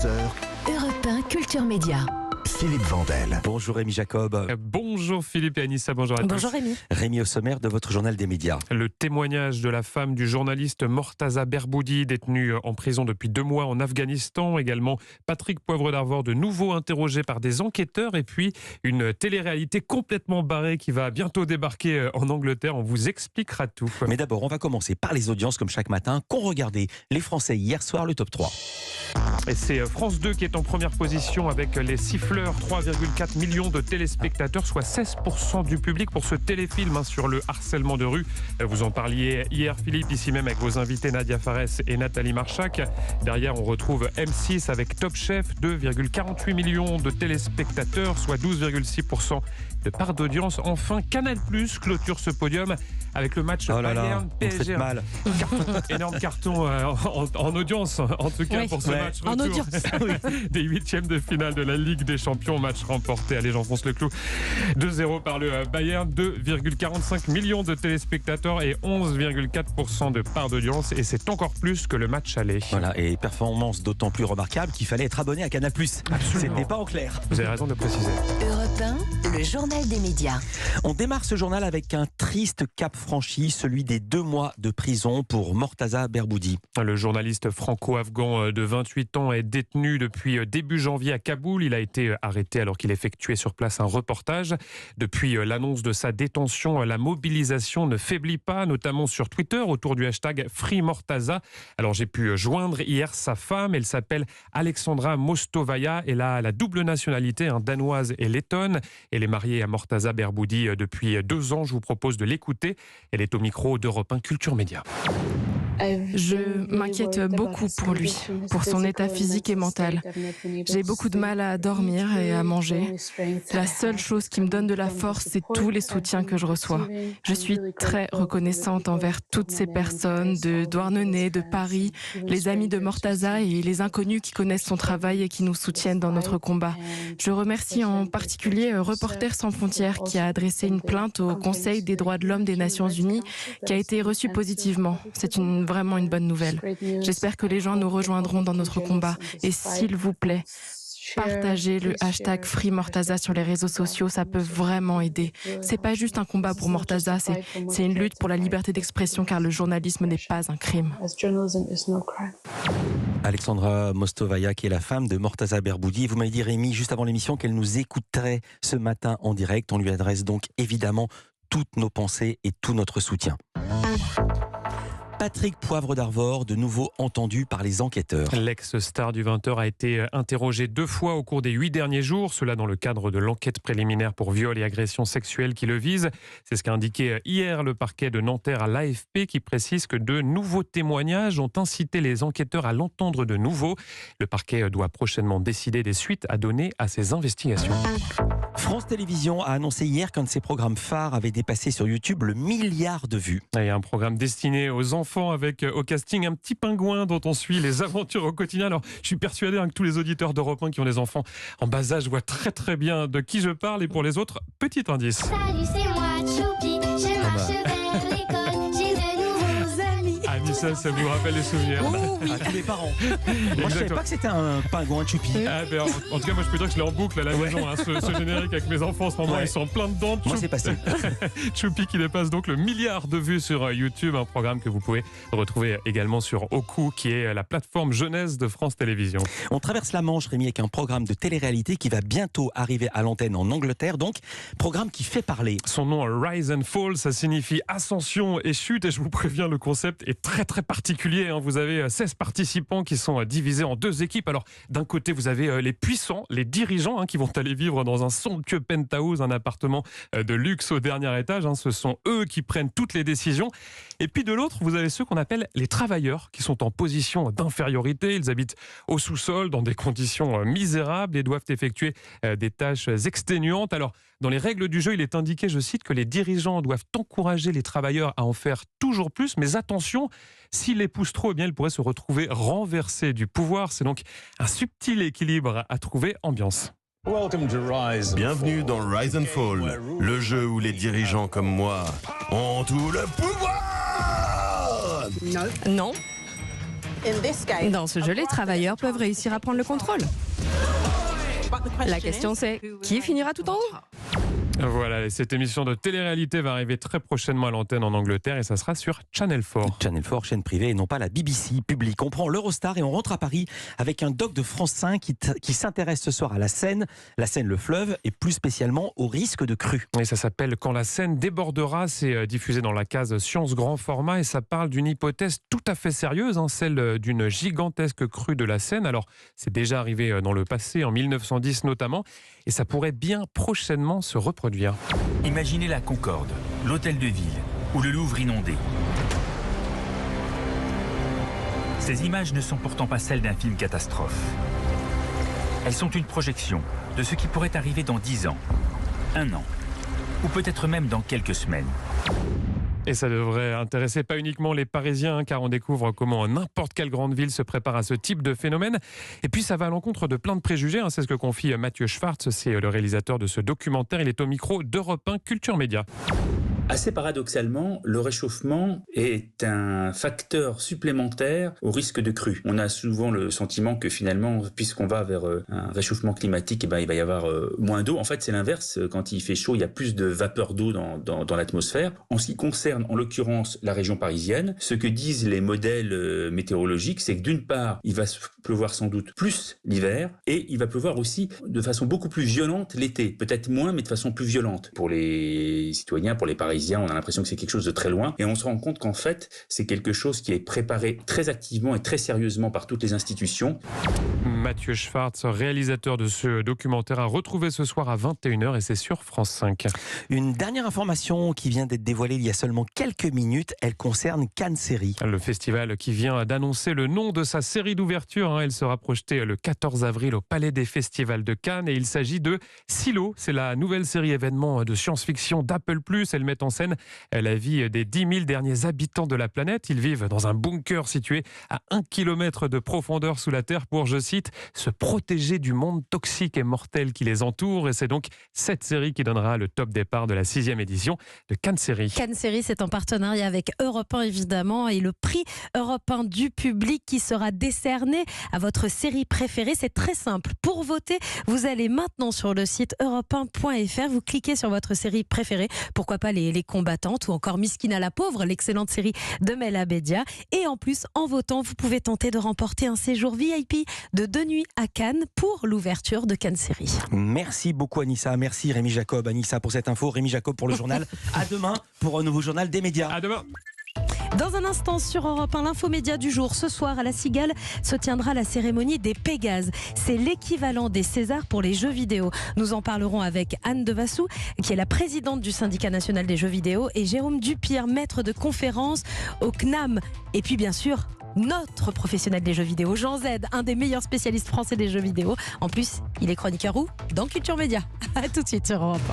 Europe 1 Culture Média. Philippe Vandel. Bonjour Rémi Jacob. Bonjour Philippe et Anissa, bonjour à tous. Bonjour Rémi. Rémi, au sommaire de votre journal des médias. Le témoignage de la femme du journaliste Mortaza Berboudi, détenu en prison depuis 2 mois en Afghanistan. Également Patrick Poivre d'Arvor, de nouveau interrogé par des enquêteurs. Et puis une télé-réalité complètement barrée qui va bientôt débarquer en Angleterre. On vous expliquera tout. Mais d'abord, on va commencer par les audiences comme chaque matin qu'ont regardé les Français hier soir, le top 3. Et c'est France 2 qui est en première position avec les siffleurs, 3,4 millions de téléspectateurs, soit 16% du public pour ce téléfilm sur le harcèlement de rue. Vous en parliez hier Philippe, ici même avec vos invités Nadia Fares et Nathalie Marchak. Derrière on retrouve M6 avec Top Chef, 2,48 millions de téléspectateurs, soit 12,6% de part d'audience. Enfin Canal+ clôture ce podium avec le match Bayern PSG. Mal. Énorme carton en audience, en tout cas pour ce match retour en audience. des 8e de finale de la Ligue des Champions. Match remporté, allez j'enfonce le clou, 2-0 par le Bayern, 2,45 millions de téléspectateurs et 11,4% de part d'audience, et c'est encore plus que le match aller. Voilà, et performance d'autant plus remarquable qu'il fallait être abonné à Canal+. C'était pas en clair. Vous avez raison de préciser. Europe 1, le journal des médias. On démarre ce journal avec un triste cap franchi, celui des 2 mois de prison pour Mortaza Berboudi. Le journaliste franco-afghan de 28 ans est détenu depuis début janvier à Kaboul. Il a été arrêté alors qu'il effectuait sur place un reportage. Depuis l'annonce de sa détention, la mobilisation ne faiblit pas, notamment sur Twitter autour du hashtag #FreeMortaza. Alors j'ai pu joindre hier sa femme, elle s'appelle Alexandra Mostovaya. Elle a la double nationalité, danoise et lettonne. Elle est mariée à Mortaza Berboudi depuis 2 ans. Je vous propose de l'écouter. Elle est au micro d'Europe 1 Culture Média. Je m'inquiète beaucoup pour lui, pour son état physique et mental. J'ai beaucoup de mal à dormir et à manger. La seule chose qui me donne de la force, c'est tous les soutiens que je reçois. Je suis très reconnaissante envers toutes ces personnes de Douarnenez, de Paris, les amis de Mortaza et les inconnus qui connaissent son travail et qui nous soutiennent dans notre combat. Je remercie en particulier Reporters sans frontières qui a adressé une plainte au Conseil des droits de l'homme des Nations Unies qui a été reçue positivement. C'est vraiment une bonne nouvelle. J'espère que les gens nous rejoindront dans notre combat. Et s'il vous plaît, partagez le hashtag #FreeMortaza sur les réseaux sociaux, ça peut vraiment aider. C'est pas juste un combat pour Mortaza, c'est une lutte pour la liberté d'expression car le journalisme n'est pas un crime. Alexandra Mostovaya, qui est la femme de Mortaza Berboudi. Vous m'avez dit, Rémi, juste avant l'émission, qu'elle nous écouterait ce matin en direct. On lui adresse donc évidemment toutes nos pensées et tout notre soutien. Patrick Poivre d'Arvor, de nouveau entendu par les enquêteurs. L'ex-star du 20h a été interrogé 2 fois au cours des 8 derniers jours, cela dans le cadre de l'enquête préliminaire pour viol et agression sexuelle qui le vise. C'est ce qu'a indiqué hier le parquet de Nanterre à l'AFP, qui précise que de nouveaux témoignages ont incité les enquêteurs à l'entendre de nouveau. Le parquet doit prochainement décider des suites à donner à ces investigations. France Télévisions a annoncé hier qu'un de ses programmes phares avait dépassé sur YouTube le 1 milliard de vues. Il y a un programme destiné aux enfants avec au casting un petit pingouin dont on suit les aventures au quotidien. Alors je suis persuadé que tous les auditeurs d'Europe 1 qui ont des enfants en bas âge voient très très bien de qui je parle. Et pour les autres, petit indice. Salut, c'est moi, Choupi, je marche vers l'école, j'ai de nouveaux amis. Anissa, ça vous rappelle les souvenirs. À tous les parents. Moi, je savais pas que c'était un pingouin Choupi. En tout cas, moi, je peux dire que je l'ai en boucle à la maison. Ce générique avec mes enfants en ce moment, ils sont plein dedans. Moi, c'est passé. Choupi qui dépasse donc le 1 milliard de vues sur YouTube, un programme que vous pouvez retrouver également sur Oku, qui est la plateforme jeunesse de France Télévisions. On traverse la Manche, Rémi, avec un programme de télé-réalité qui va bientôt arriver à l'antenne en Angleterre, donc programme qui fait parler. Son nom, Rise and Fall, ça signifie ascension et chute, et je vous préviens, le concept est très très particulier. Vous avez 16 participants qui sont divisés en 2 équipes. Alors d'un côté, vous avez les puissants, les dirigeants qui vont aller vivre dans un somptueux penthouse, un appartement de luxe au dernier étage. Ce sont eux qui prennent toutes les décisions. Et puis de l'autre, vous avez ceux qu'on appelle les travailleurs, qui sont en position d'infériorité. Ils habitent au sous-sol dans des conditions misérables et doivent effectuer des tâches exténuantes. Alors dans les règles du jeu, il est indiqué, je cite, que les dirigeants doivent encourager les travailleurs à en faire toujours plus. Mais attention, s'ils les poussent trop, eh bien, ils pourraient se retrouver renversés du pouvoir. C'est donc un subtil équilibre à trouver. Ambiance. Bienvenue dans Rise and Fall, le jeu où les dirigeants comme moi ont tout le pouvoir. Non. Dans ce jeu, les travailleurs peuvent réussir à prendre le contrôle. La question c'est, qui finira tout en haut ? Voilà, et cette émission de télé-réalité va arriver très prochainement à l'antenne en Angleterre et ça sera sur Channel 4. Channel 4, chaîne privée et non pas la BBC publique. On prend l'Eurostar et on rentre à Paris avec un doc de France 5 qui s'intéresse ce soir à la Seine, le fleuve et plus spécialement au risque de crue. Et ça s'appelle Quand la Seine débordera, c'est diffusé dans la case Science Grand Format et ça parle d'une hypothèse tout à fait sérieuse, celle d'une gigantesque crue de la Seine. Alors c'est déjà arrivé dans le passé, en 1910 notamment, et ça pourrait bien prochainement se reproduire. Imaginez la Concorde, l'hôtel de ville ou le Louvre inondé. Ces images ne sont pourtant pas celles d'un film catastrophe. Elles sont une projection de ce qui pourrait arriver dans 10 ans, 1 an, ou peut-être même dans quelques semaines. Et ça devrait intéresser pas uniquement les Parisiens, car on découvre comment n'importe quelle grande ville se prépare à ce type de phénomène. Et puis ça va à l'encontre de plein de préjugés, c'est ce que confie Mathieu Schwartz, c'est le réalisateur de ce documentaire. Il est au micro d'Europe 1 Culture Média. Assez paradoxalement, le réchauffement est un facteur supplémentaire au risque de crue. On a souvent le sentiment que finalement, puisqu'on va vers un réchauffement climatique, il va y avoir moins d'eau. En fait, c'est l'inverse. Quand il fait chaud, il y a plus de vapeur d'eau dans l'atmosphère. En ce qui concerne, en l'occurrence, la région parisienne, ce que disent les modèles météorologiques, c'est que d'une part, il va pleuvoir sans doute plus l'hiver et il va pleuvoir aussi de façon beaucoup plus violente l'été. Peut-être moins, mais de façon plus violente. Pour les citoyens, pour les Parisiens, on a l'impression que c'est quelque chose de très loin et on se rend compte qu'en fait, c'est quelque chose qui est préparé très activement et très sérieusement par toutes les institutions. Mathieu Schwartz, réalisateur de ce documentaire, à retrouver ce soir à 21h et c'est sur France 5. Une dernière information qui vient d'être dévoilée il y a seulement quelques minutes, elle concerne Cannes Série. Le festival qui vient d'annoncer le nom de sa série d'ouverture, elle sera projetée le 14 avril au Palais des Festivals de Cannes et il s'agit de Silo. C'est la nouvelle série événement de science-fiction d'Apple+. Elle met en scène la vie des 10 000 derniers habitants de la planète. Ils vivent dans un bunker situé à 1 km de profondeur sous la Terre pour, je cite, se protéger du monde toxique et mortel qui les entoure. Et c'est donc cette série qui donnera le top départ de la 6e édition de Cannes Série. Cannes Série, c'est en partenariat avec Europe 1 évidemment et le prix Europe 1 du public qui sera décerné à votre série préférée. C'est très simple. Pour voter, vous allez maintenant sur le site europe1.fr, vous cliquez sur votre série préférée, pourquoi pas les combattantes ou encore Miskina la pauvre, l'excellente série de Mel Abedia. Et en plus, en votant, vous pouvez tenter de remporter un séjour VIP de 2 nuits à Cannes pour l'ouverture de Cannes Série. Merci beaucoup Anissa, merci Rémi Jacob, Anissa pour cette info, Rémi Jacob pour le journal. À demain pour un nouveau journal des médias. À demain. Dans un instant sur Europe 1, l'infomédia du jour. Ce soir à la Cigale se tiendra la cérémonie des Pégases. C'est l'équivalent des Césars pour les jeux vidéo. Nous en parlerons avec Anne Devassou, qui est la présidente du syndicat national des jeux vidéo, et Jérôme Dupire, maître de conférence au CNAM. Et puis bien sûr, notre professionnel des jeux vidéo, Jean Z, un des meilleurs spécialistes français des jeux vidéo. En plus, il est chroniqueur où ? Dans Culture Média. A tout de suite sur Europe 1.